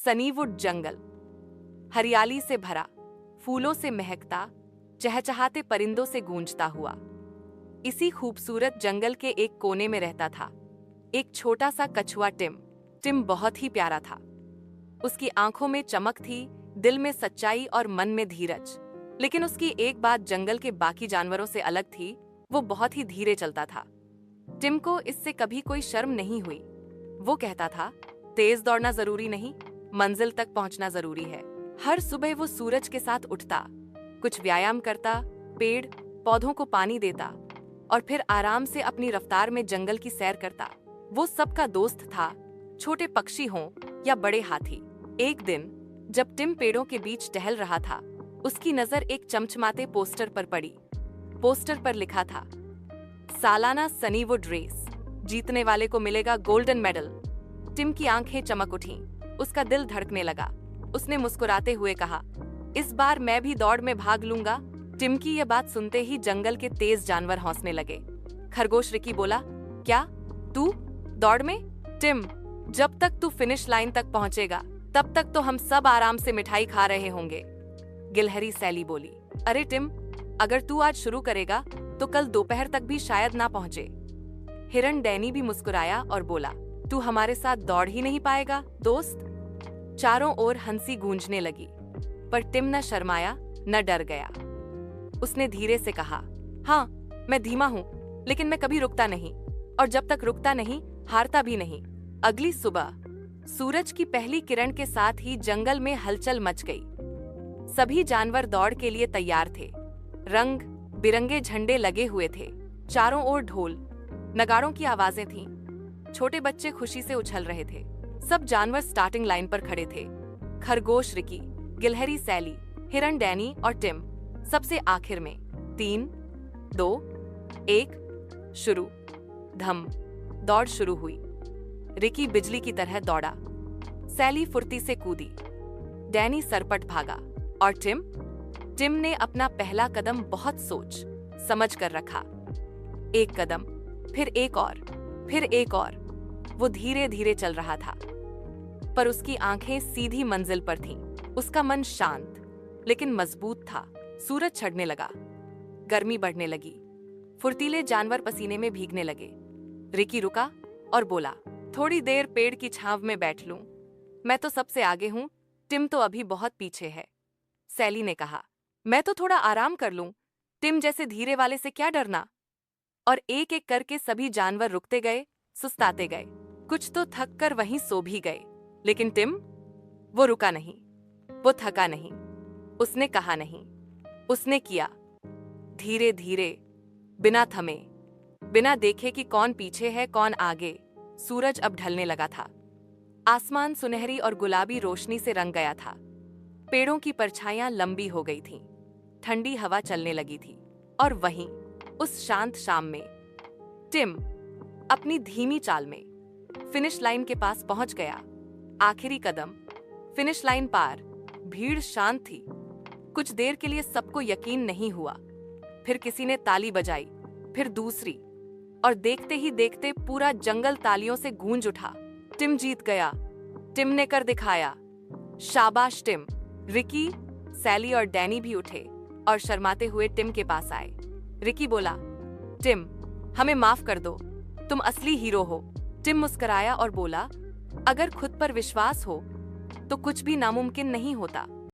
सनीवुड जंगल, हरियाली से भरा, फूलों से महकता, चहचहाते परिंदों से गूंजता हुआ। इसी खूबसूरत जंगल के एक कोने में रहता था एक छोटा सा कछुआ टिम। टिम बहुत ही प्यारा था। उसकी आंखों में चमक थी, दिल में सच्चाई और मन में धीरज। लेकिन उसकी एक बात जंगल के बाकी जानवरों से अलग थी, वो बहुत ही धीरे चलता था। टिम को इससे कभी कोई शर्म नहीं हुई। वो कहता था, तेज दौड़ना जरूरी नहीं, मंजिल तक पहुंचना जरूरी है। हर सुबह वो सूरज के साथ उठता, कुछ व्यायाम करता, पेड़ पौधों को पानी देता और फिर आराम से अपनी रफ्तार में जंगल की सैर करता। वो सबका दोस्त था, छोटे पक्षी हों या बड़े हाथी। एक दिन जब टिम पेड़ों के बीच टहल रहा था, उसकी नजर एक चमचमाते पोस्टर पर पड़ी। पोस्टर पर लिखा था, सालाना सनीवुड रेस, जीतने वाले को मिलेगा गोल्डन मेडल। टिम की आंखें चमक उठीं, उसका दिल धड़कने लगा। उसने मुस्कुराते हुए कहा, इस बार मैं भी दौड़ में भाग लूंगा। टिम की यह बात सुनते ही जंगल के तेज जानवर हौंसने लगे। खरगोश रिकी बोला, क्या तू दौड़ में? टिम, जब तक तू फिनिश लाइन तक पहुंचेगा तब तक तो हम सब आराम से मिठाई खा रहे होंगे। गिलहरी सैली बोली, अरे टिम, अगर तू आज शुरू करेगा तो कल दोपहर तक भी शायद ना पहुंचे। हिरण डैनी भी मुस्कुराया और बोला, तू हमारे साथ दौड़ ही नहीं पाएगा दोस्त। चारों ओर हंसी गूंजने लगी, पर टिम न शर्माया न डर गया। उसने धीरे से कहा, हाँ, मैं धीमा हूं, लेकिन मैं कभी रुकता नहीं, और जब तक रुकता नहीं हारता भी नहीं। अगली सुबह सूरज की पहली किरण के साथ ही जंगल में हलचल मच गई। सभी जानवर दौड़ के लिए तैयार थे। रंग बिरंगे झंडे लगे हुए थे, चारों ओर ढोल नगाड़ों की आवाजें थीं। छोटे बच्चे खुशी से उछल रहे थे। सब जानवर स्टार्टिंग लाइन पर खड़े थे। खरगोश रिकी, गिलहरी सैली, हिरण डैनी और टिम सबसे आखिर में। 3, 2, 1, शुरू। धम, दौड़ शुरू हुई। रिकी बिजली की तरह दौड़ा, सैली फुर्ती से कूदी, डैनी सरपट भागा और टिम ने अपना पहला कदम बहुत सोच समझ कर रखा। एक कदम, फिर एक और, फिर एक और। वो धीरे धीरे चल रहा था, पर उसकी आंखें सीधी मंजिल पर थीं। उसका मन शांत लेकिन मजबूत था। सूरज चढ़ने लगा, गर्मी बढ़ने लगी, फुर्तीले जानवर पसीने में भीगने लगे। रिकी रुका और बोला, थोड़ी देर पेड़ की छांव में बैठ लूं। मैं तो सबसे आगे हूं, टिम तो अभी बहुत पीछे है। सैली ने कहा, मैं तो थोड़ा आराम कर लूं, टिम जैसे धीरे वाले से क्या डरना। और एक एक करके सभी जानवर रुकते गए, सुस्ताते गए, कुछ तो थक कर वहीं सो भी गए। लेकिन टिम, वो रुका नहीं, वो थका नहीं, उसने कहा नहीं, उसने किया। धीरे धीरे, बिना थमे, बिना देखे कि कौन पीछे है कौन आगे। सूरज अब ढलने लगा था। आसमान सुनहरी और गुलाबी रोशनी से रंग गया था। पेड़ों की परछाइयां लंबी हो गई थीं, ठंडी हवा चलने लगी थी। और वहीं उस शांत शाम में टिम अपनी धीमी चाल में फिनिश लाइन के पास पहुंच गया। आखिरी कदम, फिनिश लाइन पार। भीड़ शांत थी। कुछ देर के लिए सबको यकीन नहीं हुआ। फिर किसी ने ताली बजाई, फिर दूसरी, और देखते ही देखते पूरा जंगल तालियों से गूंज उठा। टिम जीत गया, टिम ने कर दिखाया। शाबाश टिम। रिकी, सैली और डैनी भी उठे और शर्माते हुए टिम के पास आए। रिकी बोला, टिम, हमें माफ कर दो, तुम असली हीरो हो। टिम मुस्कुराया और बोला, अगर खुद पर विश्वास हो तो कुछ भी नामुमकिन नहीं होता।